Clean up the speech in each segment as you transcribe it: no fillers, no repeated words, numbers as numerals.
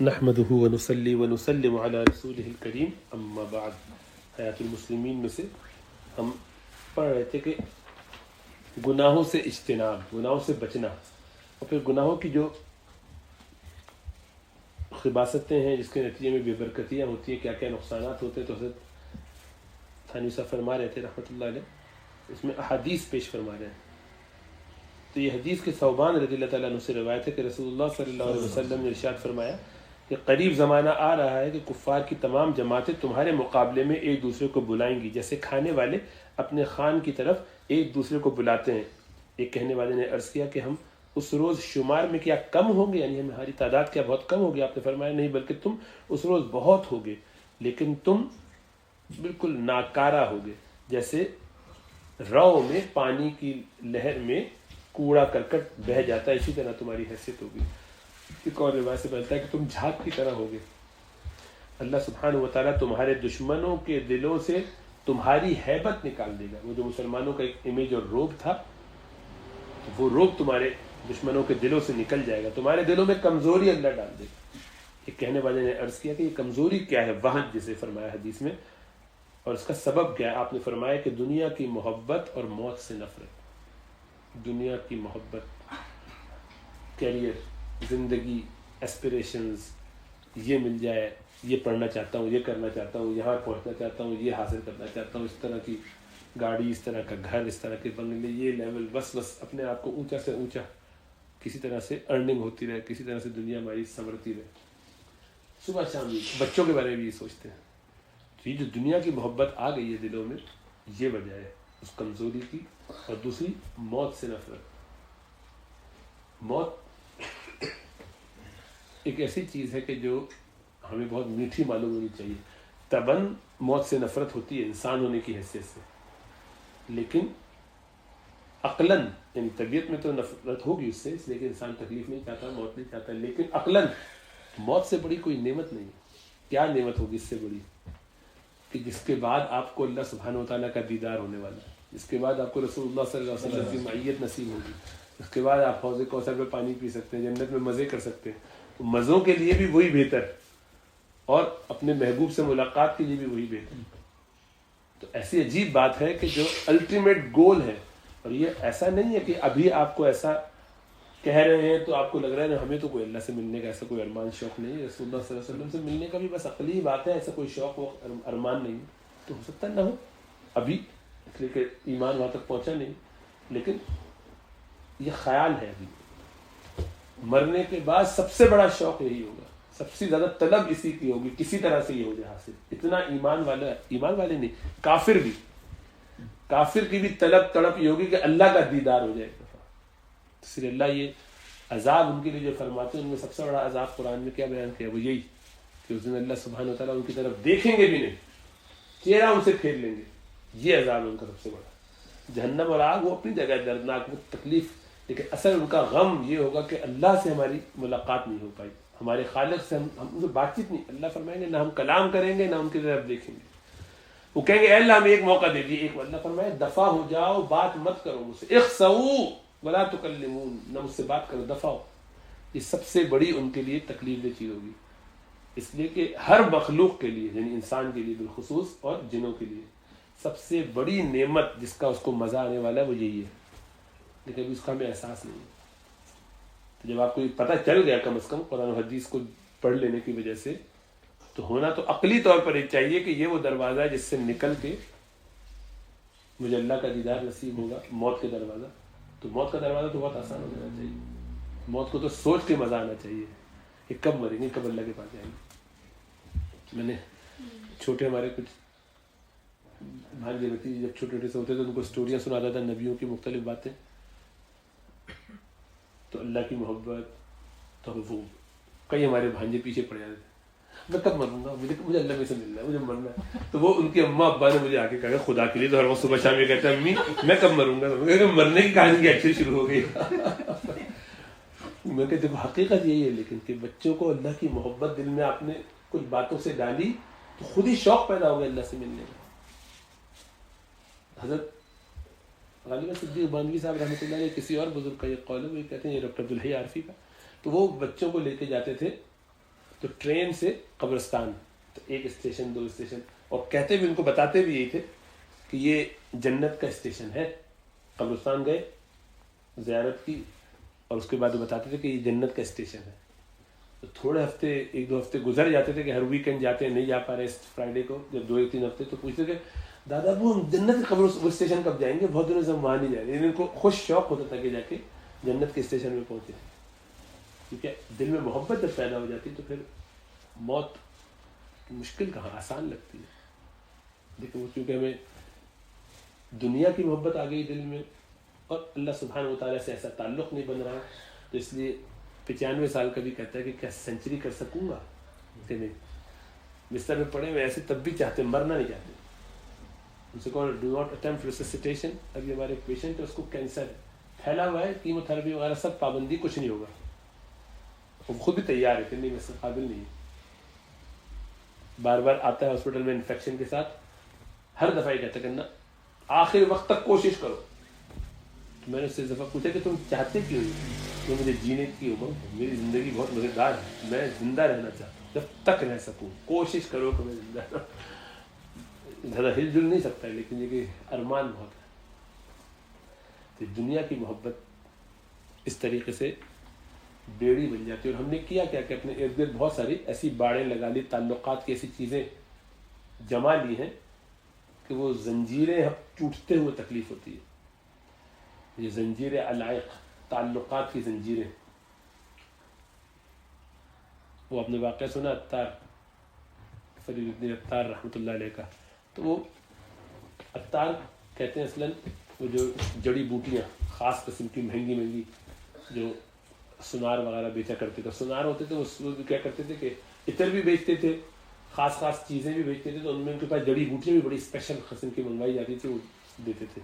نحمده ونصلي ونسلم على رسوله الکریم اما بعد. حیات المسلمین میں سے ہم پڑھ رہے تھے کہ گناہوں سے اجتناب، گناہوں سے بچنا، اور پھر گناہوں کی جو خباثتیں ہیں جس کے نتیجے میں بے برکتیاں ہوتی ہیں، کیا کیا نقصانات ہوتے ہیں. تو حضرت تھانوی صاحب فرما رہے تھے رحمۃ اللہ علیہ، اس میں احادیث پیش فرما رہے ہیں. تو یہ حدیث کے ثوبان رضی اللہ تعالیٰ عنہ سے روایت ہے کہ رسول اللہ صلی اللہ علیہ وسلم نے ارشاد فرمایا کہ قریب زمانہ آ رہا ہے کہ کفار کی تمام جماعتیں تمہارے مقابلے میں ایک دوسرے کو بلائیں گی، جیسے کھانے والے اپنے خوان کی طرف ایک دوسرے کو بلاتے ہیں. ایک کہنے والے نے عرض کیا کہ ہم اس روز شمار میں کیا کم ہوں گے، یعنی ہماری تعداد کیا بہت کم ہوگی؟ آپ نے فرمایا نہیں، بلکہ تم اس روز بہت ہوگے، لیکن تم بالکل ناکارہ ہوگے، جیسے رو میں پانی کی لہر میں کوڑا کرکٹ بہہ جاتا ہے، اسی طرح تمہاری حیثیت ہوگی. ایک اور روایت سے بنتا ہے کہ تم جھاگ کی طرح ہوگے. اللہ سبحانہ و تعالیٰ تمہارے دشمنوں کے دلوں سے تمہاری ہیبت نکال دے گا. وہ جو مسلمانوں کا ایک امیج اور روب تھا، وہ روب تمہارے دشمنوں کے دلوں سے نکل جائے گا. تمہارے دلوں میں کمزوری اللہ ڈال دے گا. ایک کہنے والے نے عرض کیا کہ یہ کمزوری کیا ہے؟ وہن جسے فرمایا حدیث میں، اور اس کا سبب کیا ہے؟ آپ نے فرمایا کہ دنیا کی محبت اور موت سے نفرت. دنیا کی محبت، کیریئر، زندگی، ایسپریشنز، یہ مل جائے، یہ پڑھنا چاہتا ہوں، یہ کرنا چاہتا ہوں، یہاں پہنچنا چاہتا ہوں، یہ حاصل کرنا چاہتا ہوں، اس طرح کی گاڑی، اس طرح کا گھر، اس طرح کے بنگلے، یہ لیول، بس اپنے آپ کو اونچا سے اونچا، کسی طرح سے ارننگ ہوتی رہے، کسی طرح سے دنیا ہماری سنورتی رہے. صبح شام بچوں کے بارے میں بھی یہ سوچتے ہیں. تو یہ جو دنیا کی محبت آ گئی ہے دلوں میں، یہ وجہ ہے اس کمزوری کی. اور دوسری موت سے نفرت. موت ایک ایسی چیز ہے کہ جو ہمیں بہت میٹھی معلوم ہونی چاہیے. طبعاً موت سے نفرت ہوتی ہے انسان ہونے کی حیثیت سے، لیکن عقلاً، یعنی طبیعت میں تو نفرت ہوگی اس سے، اس لیے کہ انسان تکلیف نہیں چاہتا، موت نہیں چاہتا، لیکن عقلاً موت سے بڑی کوئی نعمت نہیں ہے. کیا نعمت ہوگی اس سے بڑی؟ کہ جس کے بعد آپ کو اللہ سبحانہ و تعالیٰ کا دیدار ہونے والا ہے، جس کے بعد آپ کو رسول اللہ صلی اللہ علیہ وسلم کی معیت نصیب ہوگی، اس کے بعد آپ حوض کوثر پہ پانی پی سکتے ہیں، جنت میں مزے کر سکتے ہیں. تو مزوں کے لیے بھی وہی بہتر، اور اپنے محبوب سے ملاقات کے لیے بھی وہی بہتر. تو ایسی عجیب بات ہے کہ جو الٹیمیٹ گول ہے. اور یہ ایسا نہیں ہے کہ ابھی آپ کو ایسا کہہ رہے ہیں تو آپ کو لگ رہا ہے ہمیں تو کوئی اللہ سے ملنے کا ایسا کوئی ارمان شوق نہیں ہے. رسول اللہ صلی اللہ علیہ وسلم سے ملنے کا بھی بس عقلی بات ہے، ایسا کوئی شوق و ارمان نہیں ہے. تو ہو سکتا نہ ہو ابھی، اس لیے کہ ایمان وہاں تک پہنچا نہیں، لیکن یہ خیال ہے. ابھی مرنے کے بعد سب سے بڑا شوق یہی ہوگا، سب سے زیادہ طلب اسی کی ہوگی، کسی طرح سے یہ ہو جائے حاصل. اتنا ایمان والے نہیں، کافر کی بھی طلب تڑپ یہ ہوگی کہ اللہ کا دیدار ہو جائے ایک دفعہ. اس لیے اللہ یہ عذاب ان کے لیے جو فرماتے ہیں، ان میں سب سے بڑا عذاب قرآن میں کیا بیان کیا؟ وہ یہی کہ اس دن اللہ سبحانہ و تعالیٰ ان کی طرف دیکھیں گے بھی نہیں، چہرہ ان سے پھیر لیں گے. یہ عذاب ان کا سب سے بڑا. جہنم اور آگ وہ اپنی جگہ دردناک، وہ تکلیف، لیکن اصل ان کا غم یہ ہوگا کہ اللہ سے ہماری ملاقات نہیں ہو پائی، ہمارے خالق سے ہم ان سے بات چیت نہیں. اللہ فرمائیں گے نہ ہم کلام کریں گے، نہ ان کی طرف دیکھیں گے. وہ کہیں گے اے اللہ ہمیں ایک موقع دے دیجیے. ایک اللہ فرمائے دفع ہو جاؤ، بات مت کرو مجھ سے. اخسؤوا ولا تکلمون، نہ مجھ سے بات کرو، دفع ہو. یہ سب سے بڑی ان کے لیے تکلیف دہ چیز ہوگی. اس لیے کہ ہر مخلوق کے لیے، یعنی انسان کے لیے بالخصوص اور جنوں کے لیے، سب سے بڑی نعمت جس کا اس کو مزہ آنے والا ہے وہ یہی ہے، لیکن ابھی اس کا ہمیں احساس نہیں ہے. تو جب آپ کو یہ پتہ چل گیا کم از کم قرآن و حدیث کو پڑھ لینے کی وجہ سے، تو ہونا تو عقلی طور پر یہ چاہیے کہ یہ وہ دروازہ ہے جس سے نکل کے مجھے اللہ کا دیدار نصیب ہوگا. موت کے دروازہ، تو موت کا دروازہ تو بہت آسان ہو جانا چاہیے. موت کو تو سوچ کے مزہ آنا چاہیے کہ کب مریں گے، کب اللہ کے پاس جائیں گے. میں نے چھوٹے ہمارے کچھ بھانجے بھتیجے جب چھوٹے سے ہوتے تھے، ان کو اسٹوریاں سناتا تھا، نبیوں کی مختلف باتیں. تو اللہ کی محبت، تو وہ کئی ہمارے بھانجے پیچھے پڑ جاتے تھے، میں کب مروں گا، مجھے اللہ میں سے ملنا ہے، مجھے مرنا ہے. تو وہ ان کے اماں ابا نے مجھے آ کے کہا خدا کے لیے، تو ہر وقت صبح شام یہ کہتا ہے امی میں کب مروں گا. مرنے کی کہانی کی ایکچولی شروع ہو گئی. میں کہتے حقیقت یہی ہے، لیکن کہ بچوں کو اللہ کی محبت دل میں آپ نے کچھ باتوں سے ڈالی تو خود ہی شوق پیدا ہو گیا اللہ سے ملنے کا. حضرت غالباً صدیق بانوی صاحب رحمۃ اللہ علیہ کسی اور بزرگ کا یہ قول ہے، وہ کہتے ہیں، یہ ڈاکٹر عبدالحی عارفی کا، تو وہ بچوں کو لے کے جاتے تھے تو ٹرین سے قبرستان، تو 1 اسٹیشن 2 اسٹیشن، اور کہتے بھی ان کو بتاتے بھی یہی تھے کہ یہ جنت کا اسٹیشن ہے. قبرستان گئے، زیارت کی، اور اس کے بعد وہ بتاتے تھے کہ یہ جنت کا اسٹیشن ہے. تو تھوڑے ہفتے 1-2 ہفتے گزر جاتے تھے کہ ہر ویکینڈ جاتے ہیں، نہیں جا پا رہے اس فرائیڈے کو، جب 2-3 ہفتے تو پوچھتے کہ دادا ابو ہم جنت کے قبر اسٹیشن کب جائیں گے، بہت دنوں سے ہم وہاں نہیں جا رہے. ان کو خوش شوق ہوتا تھا کہ جا کے جنت کے اسٹیشن میں پہنچے، کیونکہ دل میں محبت جب پیدا ہو جاتی تو پھر موت مشکل کہاں، آسان لگتی ہے. لیکن وہ چونکہ ہمیں دنیا کی محبت آ گئی دل میں، اور اللہ سبحانہ و تعالیٰ سے ایسا تعلق نہیں بن رہا، تو اس لیے 95 سال کا بھی کہتا ہے کہ کیا سینچری کر سکوں گا کہ نہیں. بستر میں پڑے ہوئے ایسے تب بھی چاہتے، مرنا نہیں چاہتے. ان سے کہو ڈو ناٹ اٹمپٹ ریسسیٹیشن. ابھی ہمارے ایک پیشنٹ ہے، اس کو کینسر ہے، پھیلا ہوا ہے، کیمو تھراپی وغیرہ سب پابندی، کچھ نہیں ہوگا. وہ خود بھی تیار ہے کہ نہیں میں قابل نہیں. بار بار آتا ہے ہاسپٹل میں انفیکشن کے ساتھ، ہر دفعہ یہ کہتا کرنا آخر وقت تک کوشش کرو. تو میں نے اس سے دفعہ پوچھا کہ تم چاہتے کیوں نہیں؟ تو مجھے جینے کی عمر ہے، میری زندگی بہت مزیدار ہے، میں زندہ رہنا چاہتا ہوں، جب تک رہ سکوں کوشش کرو کہ میں زندہ رہوں. زیادہ ہل جل نہیں سکتا ہے، لیکن یہ کہ ارمان بہت ہے. تو دنیا کی محبت اس طریقے سے بیڑی بن جاتی ہے. اور ہم نے کیا کیا کہ اپنے ارد گرد بہت ساری ایسی باڑیں لگا لی، تعلقات کی ایسی چیزیں جما لی ہیں کہ وہ زنجیریں ٹوٹتے ہوئے تکلیف ہوتی ہے. یہ زنجیر علائق، تعلقات کی زنجیریں. وہ اپنے واقعہ سنا عطار، فرید الدین عطار رحمۃ اللہ علیہ کا. تو وہ عطار کہتے ہیں اصلاً وہ جو جڑی بوٹیاں خاص قسم کی مہنگی مہنگی جو سنار وغیرہ بیچا کرتے تھے، سنار ہوتے تھے وہ کیا کرتے تھے کہ عطر بھی بیچتے تھے، خاص خاص چیزیں بھی بیچتے تھے. تو ان میں ان کے پاس جڑی بوٹیاں بھی بڑی اسپیشل قسم کی منگوائی جاتی تھی، وہ دیتے تھے.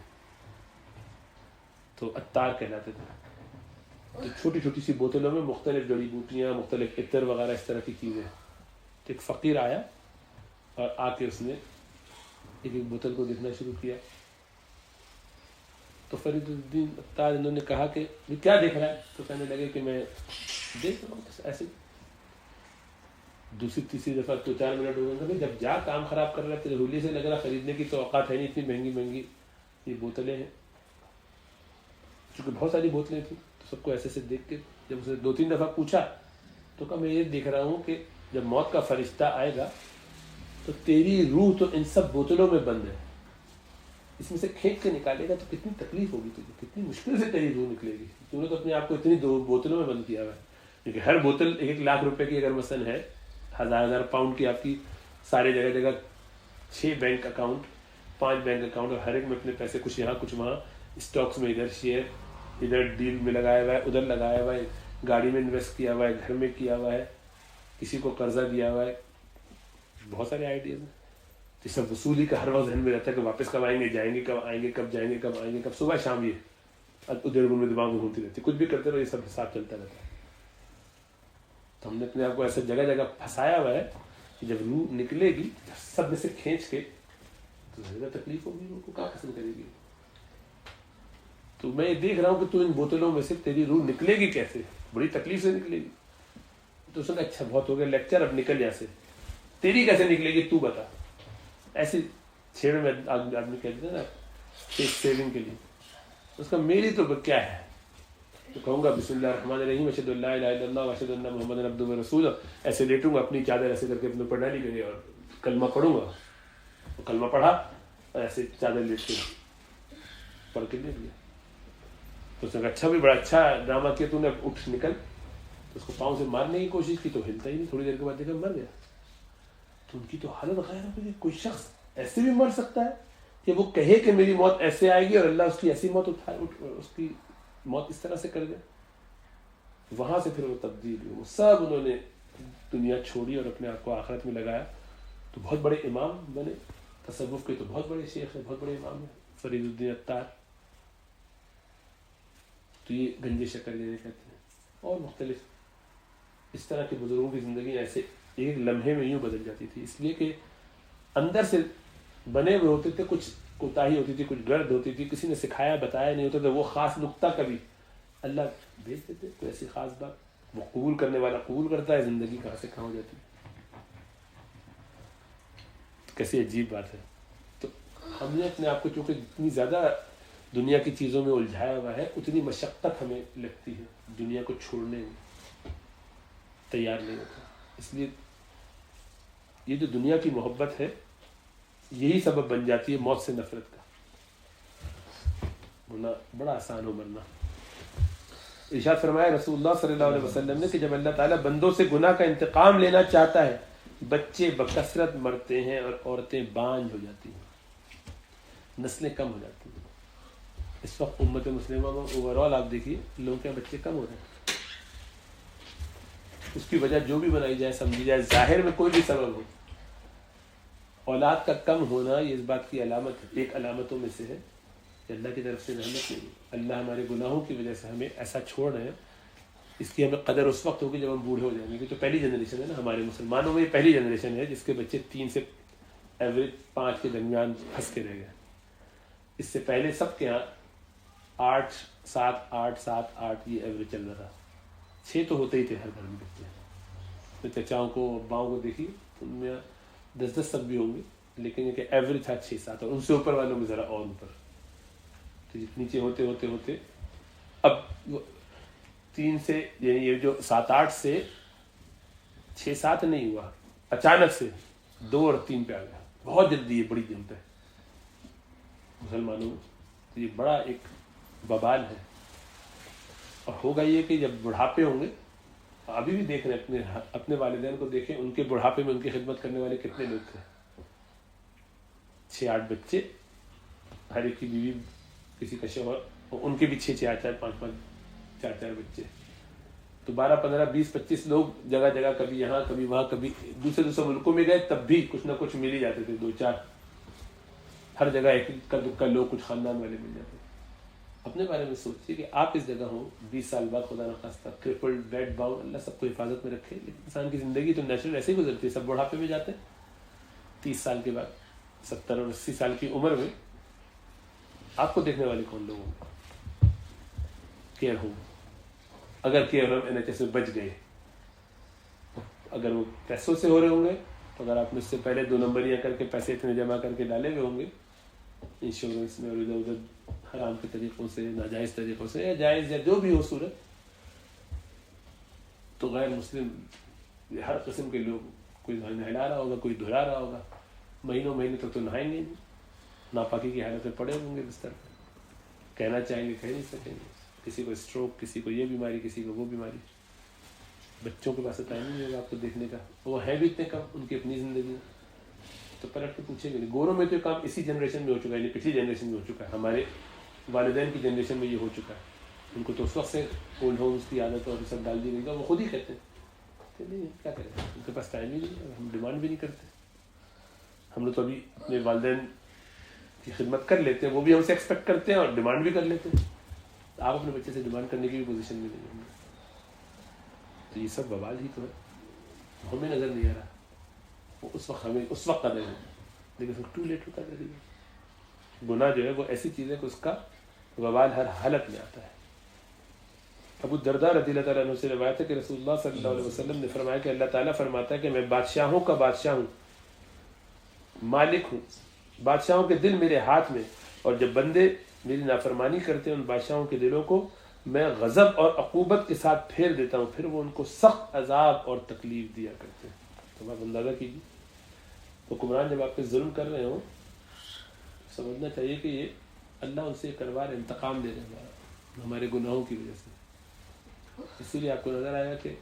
تو عطار کہلاتے تھے. تو چھوٹی چھوٹی سی بوتلوں میں مختلف جڑی بوٹیاں، مختلف عطر وغیرہ اس طرح کی چیزیں. تو ایک فقیر آیا اور آ کے اس نے ایک بوتل کو دیکھنا شروع کیا. تو فرید الدین عطار انہوں نے کہا کہ یہ کیا دیکھ رہا ہے؟ تو کہنے لگے کہ میں دیکھ رہا ہوں ایسے. دوسری تیسری دفعہ 2-4 منٹ ہو گئے، جب جا کام خراب کر رہا ہے، تیرے ہولی سے لگ رہا خریدنے کی تو اوقات ہے نہیں، اتنی مہنگی مہنگی یہ بوتلیں ہیں. چونکہ بہت ساری بوتلیں تھیں تو سب کو ایسے سے دیکھ کے جب اسے 2-3 دفعہ پوچھا تو کہا میں یہ دیکھ رہا ہوں کہ جب موت کا فرشتہ آئے گا تو تیری روح تو ان سب بوتلوں میں بند ہے، اس میں سے کھینچ کے نکالے گا تو کتنی تکلیف ہوگی تجھے، کتنی مشکل سے تیری روح نکلے گی. تو نے تو اپنے آپ کو اتنی 2 بوتلوں میں بند کیا ہوا ہے. کیونکہ ہر بوتل 1 لاکھ روپے کی اگر مثلاً ہے، 1000 پاؤنڈ کی آپ کی سارے جگہ جگہ 6 بینک اکاؤنٹ، 5 بینک اکاؤنٹ، اور ہر ایک میں اپنے پیسے کچھ یہاں کچھ وہاں، اسٹاکس میں ادھر شیئر، ادھر ڈیل میں لگایا ہوا ہے، ادھر لگایا ہوا ہے، گاڑی میں انویسٹ کیا ہوا ہے، گھر میں کیا ہوا ہے، کسی کو قرضہ دیا ہوا ہے. بہت سارے آئیڈیاز ہیں. یہ سب وصولی کا ہر وقت ذہن میں رہتا ہے کہ واپس کب آئیں گے، جائیں گے کب، آئیں گے کب، جائیں گے کب، آئیں گے کب، صبح شام یہ ادھر میں دماغ میں گھومتی رہتی ہے. کچھ بھی کرتے رہو یہ سب حساب چلتا رہتا ہے. تو ہم نے اپنے آپ کو ایسے جگہ جگہ پھنسایا ہوا ہے کہ جب روح نکلے گی سب میں سے کھینچ کے تو زیادہ تکلیف ہوگی، روح کو کہاں پسند کرے گی. تو میں یہ دیکھ رہا ہوں کہ تو ان بوتلوں میں سے تیری روح نکلے گی کیسے، بڑی تکلیف سے نکلے گی. تو اس نے اچھا بہت ہو گیا لیکچر، اب نکل جا سے، تیری کیسے نکلے گی تو بتا. ایسے چھیڑ میں آدمی کہتے ہیں نا ایک سیونگ کے لیے، اس کا میری تو کیا ہے. تو کہوں گا بسم اللہ الرحمن الرحیم، اشہد ان لا الہ الا اللہ واشہد ان محمد عبدہ ورسولہ. ایسے لیٹوں گا اپنی چادر ایسے کر کے اپنے اوپر ڈالی گئی اور کلمہ پڑھوں گا. کلمہ پڑھا اور ایسے چادر لیٹ کے پڑھ کے دے دیا. تو اس نے کہا اچھا بھی بڑا اچھا ڈرامہ کیا تو نے، اٹھ نکل. تو اس کو پاؤں سے مارنے کی کوشش کی تو ہلتا ہی نہیں، تھوڑی دیر کے بعد دیکھا مر گیا. تو ان کی تو حالت غیر ہو گئی. کوئی شخص ایسے بھی مر سکتا ہے کہ وہ کہے کہ میری موت ایسے آئے گی اور اللہ اس کی ایسی موت اٹھائے، اس کی موت اس طرح سے کر دے. وہاں سے پھر وہ تبدیل ہوئی، وہ سب انہوں نے دنیا چھوڑی اور اپنے آپ کو آخرت میں لگایا. تو بہت بڑے امام بنے تصوف کے، تو بہت بڑے شیخ ہیں، بہت بڑے امام ہیں فرید الدین عطار. تو یہ گنج شکر جنہیں کہتے ہیں. اور مختلف اس طرح کے بزرگوں کی زندگی ایسے ایک لمحے میں یوں بدل جاتی تھی، اس لیے کہ اندر سے بنے ہوئے ہوتے تھے، کچھ کوتاہی ہوتی تھی، کچھ گرد ہوتی تھی، کسی نے سکھایا بتایا نہیں ہوتا تھا. وہ خاص نقطہ کبھی اللہ بھیج دیتے، کوئی ایسی خاص بات وہ قبول کرنے والا قبول کرتا ہے، زندگی کہاں سے کہاں ہو جاتی ہے. کیسی عجیب بات ہے. تو ہم نے اپنے آپ کو چونکہ اتنی زیادہ دنیا کی چیزوں میں الجھایا ہوا ہے، اتنی مشقت ہمیں لگتی ہے دنیا کو چھوڑنے میں تیار نہیں ہوتا. اس لیے یہ جو دنیا کی محبت ہے یہی سبب بن جاتی ہے موت سے نفرت کا، ورنہ بڑا آسان ہو مرنا. ارشاد فرمایا رسول اللہ صلی اللہ علیہ وسلم نے کہ جب اللہ تعالیٰ بندوں سے گناہ کا انتقام لینا چاہتا ہے، بچے بکثرت مرتے ہیں اور عورتیں بانجھ ہو جاتی ہیں، نسلیں کم ہو جاتی ہیں. اس وقت امت مسلمہ میں اوور آل آپ دیکھیے لوگوں کے بچے کم ہو رہے ہیں. اس کی وجہ جو بھی بنائی جائے، سمجھی جائے، ظاہر میں کوئی بھی سبب ہو، اولاد کا کم ہونا یہ اس بات کی علامت ہے، ایک علامتوں میں سے ہے کہ اللہ کی طرف سے رحمت نہیں. اللہ ہمارے گناہوں کی وجہ سے ہمیں ایسا چھوڑ رہے ہیں. اس کی ہمیں قدر اس وقت ہوگی جب ہم بوڑھے ہو جائیں گے. کہ تو پہلی جنریشن ہے نا ہمارے مسلمانوں میں، یہ پہلی جنریشن ہے جس کے بچے 3 سے ایوریج 5 کے درمیان پھنس کے رہ گئے. اس سے پہلے سب کے یہاں 8 7 8 7 8 یہ ایوریج چل رہا تھا. 6 تو ہوتے ہی تھے ہر گھر میں بچے. تو چچاؤں کو اباؤں کو دیکھیے ان میں 10 10 تک بھی ہوں گے، لیکن یہ کہ ایوریج تھا 6 7، اور ان سے اوپر والوں میں ذرا اور اوپر. تو نیچے ہوتے ہوتے ہوتے اب 3 سے، یعنی یہ جو 7 8 سے 6 7 نہیں ہوا، اچانک سے 2 اور 3 پہ آ گیا. بہت جلدی یہ بڑی جمپ ہے مسلمانوں میں. تو یہ بڑا ایک ببال ہے. اور ہوگا یہ کہ جب بڑھاپے ہوں گے، ابھی بھی دیکھ رہے ہیں اپنے والدین کو دیکھیں، ان کے بڑھاپے میں ان کی خدمت کرنے والے کتنے لوگ تھے. 6 8 بچے، ہر ایک کی بیوی، کسی کا شوہر، اور ان کے بھی 6 6 8 4 5 5 4 4 بچے. تو 12 15 20 25 لوگ جگہ جگہ، کبھی یہاں کبھی وہاں، کبھی دوسرے ملکوں میں گئے تب بھی کچھ نہ کچھ مل ہی جاتے تھے. 2 4 ہر جگہ ایک کا دکا لوگ کچھ خاندان والے مل جاتے. اپنے بارے میں سوچیے کہ آپ اس جگہ ہوں 20 سال بعد، خدا نخواستہ کرپلڈ بیڈ باؤنڈ، اللہ سب کو حفاظت میں رکھے. لیکن انسان کی زندگی تو نیچرل ایسے ہی گزرتی ہے. سب بڑھاپے میں جاتے ہیں 30 سال کے بعد. 70 اور 80 سال کی عمر میں آپ کو دیکھنے والے کون لوگ ہوں؟ Care home. اگر کیئر ہوم NHS میں بچ گئے، اگر وہ پیسوں سے ہو رہے ہوں گے، تو اگر آپ نے اس سے پہلے 2 نمبریاں کر کے پیسے اتنے جمع کر کے ڈالے ہوئے ہوں گے انشورنس میں، اور ادھر ادھر حرام کے طریقوں سے، ناجائز طریقوں سے، یا جائز یا جو بھی ہو صورت، تو غیر مسلم ہر قسم کے لوگ، کوئی نہلا رہا ہوگا، کوئی دھلا رہا ہوگا، مہینوں مہینے تک تو نہائیں گے نہیں، ناپاکی کی حالت میں پڑے ہوں گے بستر پر. کہنا چاہیں گے کہہ نہیں سکیں گے. کسی کو اسٹروک، کسی کو یہ بیماری، کسی کو وہ بیماری. بچوں کے پاس ٹائم نہیں ہوگا آپ کو دیکھنے کا، وہ ہیں بھی اتنے کم ان کی اپنی زندگی میں. تو پلٹ کے پوچھیں گے. گوروں میں تو یہ کام اسی جنریشن میں ہو چکا ہے، یعنی پچھلی جنریشن میں ہو چکا ہے. ہمارے والدین کی جنریشن میں یہ ہو چکا ہے. ان کو تو اس وقت سے اولڈ ہومس کی عادت اور سب ڈال دی گئی. تو وہ خود ہی کہتے ہیں کہ نہیں کیا کریں، ان کے پاس ٹائم ہی نہیں ہے، ہم ڈیمانڈ بھی نہیں کرتے. ہم لوگ تو ابھی اپنے والدین کی خدمت کر لیتے ہیں، وہ بھی ہم سے ایکسپیکٹ کرتے ہیں اور ڈیمانڈ بھی کر لیتے ہیں. آپ اپنے بچے سے ڈیمانڈ کرنے کی بھی پوزیشن میں نہیں ہوں گے. تو یہ سب بوال ہی تو ہے. ہمیں نظر نہیں آ رہا، وہ اس وقت ہمیں اس وقت قدر ہے، لیکن پھر ٹو لیٹ ہوتا ہے. گناہ جو ہے وہ ایسی چیز ہے کہ اس کا وبال ہر حالت میں آتا ہے. ابو الدرداء رضی اللہ تعالیٰ عنہ سے روایت ہے کہ رسول اللہ صلی اللہ علیہ وسلم نے فرمایا کہ اللہ تعالیٰ فرماتا ہے کہ میں بادشاہوں کا بادشاہ ہوں، مالک ہوں، بادشاہوں کے دل میرے ہاتھ میں، اور جب بندے میری نافرمانی کرتے ہیں ان بادشاہوں کے دلوں کو میں غضب اور عقوبت کے ساتھ پھیر دیتا ہوں، پھر وہ ان کو سخت عذاب اور تکلیف دیا کرتے ہیں. تو آپ اندازہ کیجیے، حکمران جب آپ پہ ظلم کر رہے ہوں، سمجھنا چاہیے کہ یہ اللہ ان سے کروا رہے، انتقام دے رہے ہیں ہمارے گناہوں کی وجہ سے. اسی لیے آپ کو نظر آیا کہ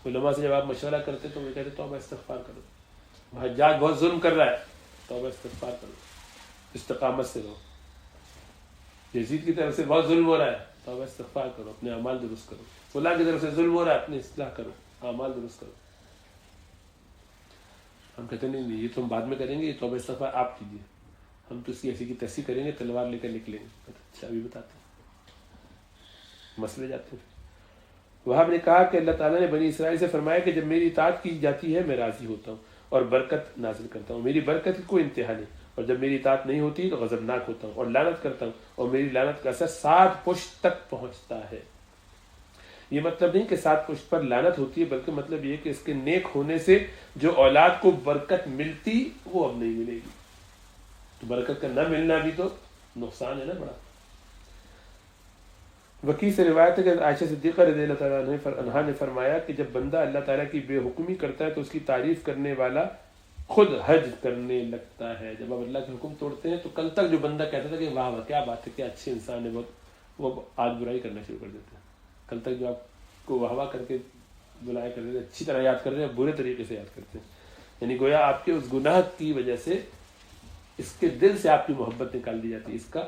علماء سے جب آپ مشورہ کرتے تو وہ کہتے توبہ استغفار کرو. حجاج بہت ظلم کر رہا ہے، توبہ استغفار کرو، استقامت سے رہو. یزید کی طرف سے بہت ظلم ہو رہا ہے، توبہ استغفار کرو، اپنے اعمال درست کرو. فلاں کی طرف سے ظلم ہو رہا ہے، اپنی اصلاح کرو، اعمال درست کرو. ہم کہتے نہیں یہ تو ہم بعد میں کریں گے، یہ توبہ استغفار آپ کیجیے، ہم تو اس کی ایسی کی تیسی کریں گے، تلوار لے کر نکلیں گے. اچھا ابھی بتاتے ہیں، مسئلے جاتے ہیں. وہاں نے کہا کہ اللہ تعالیٰ نے بنی اسرائیل سے فرمایا کہ جب میری اطاعت کی جاتی ہے میں راضی ہوتا ہوں اور برکت نازل کرتا ہوں، میری برکت کی کوئی انتہا نہیں، اور جب میری اطاعت نہیں ہوتی تو غضبناک ہوتا ہوں اور لعنت کرتا ہوں، اور میری لعنت کا اثر 7 پشت تک پہنچتا ہے. یہ مطلب نہیں کہ ساتھ اس پر لعنت ہوتی ہے، بلکہ مطلب یہ کہ اس کے نیک ہونے سے جو اولاد کو برکت ملتی وہ اب نہیں ملے گی. تو برکت کا نہ ملنا بھی تو نقصان ہے نا بڑا. وکیع سے روایت ہے کہ عائشہ صدیقہ رضی اللہ تعالیٰ عنہا نے فرمایا کہ جب بندہ اللہ تعالیٰ کی بے حکمی کرتا ہے تو اس کی تعریف کرنے والا خود حج کرنے لگتا ہے. جب آپ اللہ کے حکم توڑتے ہیں تو کل تک جو بندہ کہتا تھا کہ واہ واہ کیا بات ہے، کیا اچھے انسان ہے بہت، وہ آج برائی کرنا شروع کر دیتے ہیں. کل تک جو آپ کو واہ واہ کر کے بلایا کرتے تھے، اچھی طرح یاد کرتے ہیں، برے طریقے سے یاد کرتے ہیں. یعنی گویا آپ کے اس گناہ کی وجہ سے اس کے دل سے آپ کی محبت نکال دی جاتی ہے. اس کا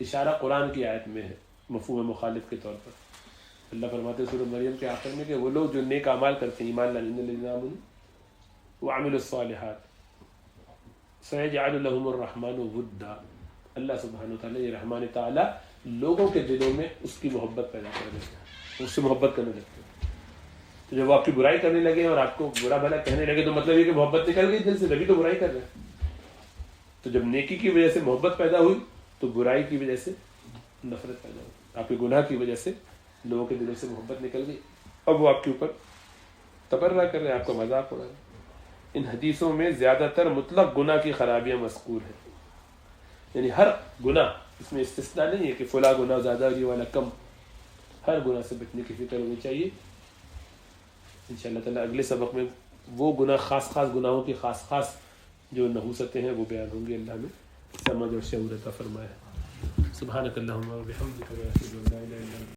اشارہ قرآن کی آیت میں ہے مفہوم مخالف کے طور پر. اللہ فرماتے ہیں سورہ مریم کے آخر میں کہ وہ لوگ جو نیک اعمال کرتے ہیں، ایمان لانے الذین آمنوا وعملوا الصالحات سيجعل لهم الرحمن ودا. اللہ سبحانہ وتعالیٰ یہ رحمان تعالیٰ لوگوں کے دلوں میں اس کی محبت پیدا کر دیتے ہیں، اس سے محبت کرنے لگتے ہیں. تو جب وہ آپ کی برائی کرنے لگے اور آپ کو برا بھلا کہنے لگے تو مطلب یہ کہ محبت نکل گئی دل سے، تبھی تو برائی کر رہے ہیں. تو جب نیکی کی وجہ سے محبت پیدا ہوئی تو برائی کی وجہ سے نفرت پیدا ہوئی. آپ کے گناہ کی وجہ سے لوگوں کے دلوں سے محبت نکل گئی، اب وہ آپ کے اوپر تبرہ کر رہے ہیں، آپ کا مذاق اڑا رہے ہیں. ان حدیثوں میں زیادہ تر مطلق گناہ کی خرابیاں مذکور ہیں، یعنی ہر گناہ، اس میں استثناء نہیں ہے کہ فلاں گناہ زیادہ اور یہ والا کم. ہر گناہ سے بچنے کی فکر ہونی چاہیے. انشاءاللہ تعالیٰ اگلے سبق میں وہ گناہ، خاص گناہوں کی خاص جو نحوستیں ہیں وہ بیان ہوں گی. اللہ نے سمجھ اور شعور عطا فرمائے. سبحانک اللہم و بحمدک اشہد ان لا الہ الا انت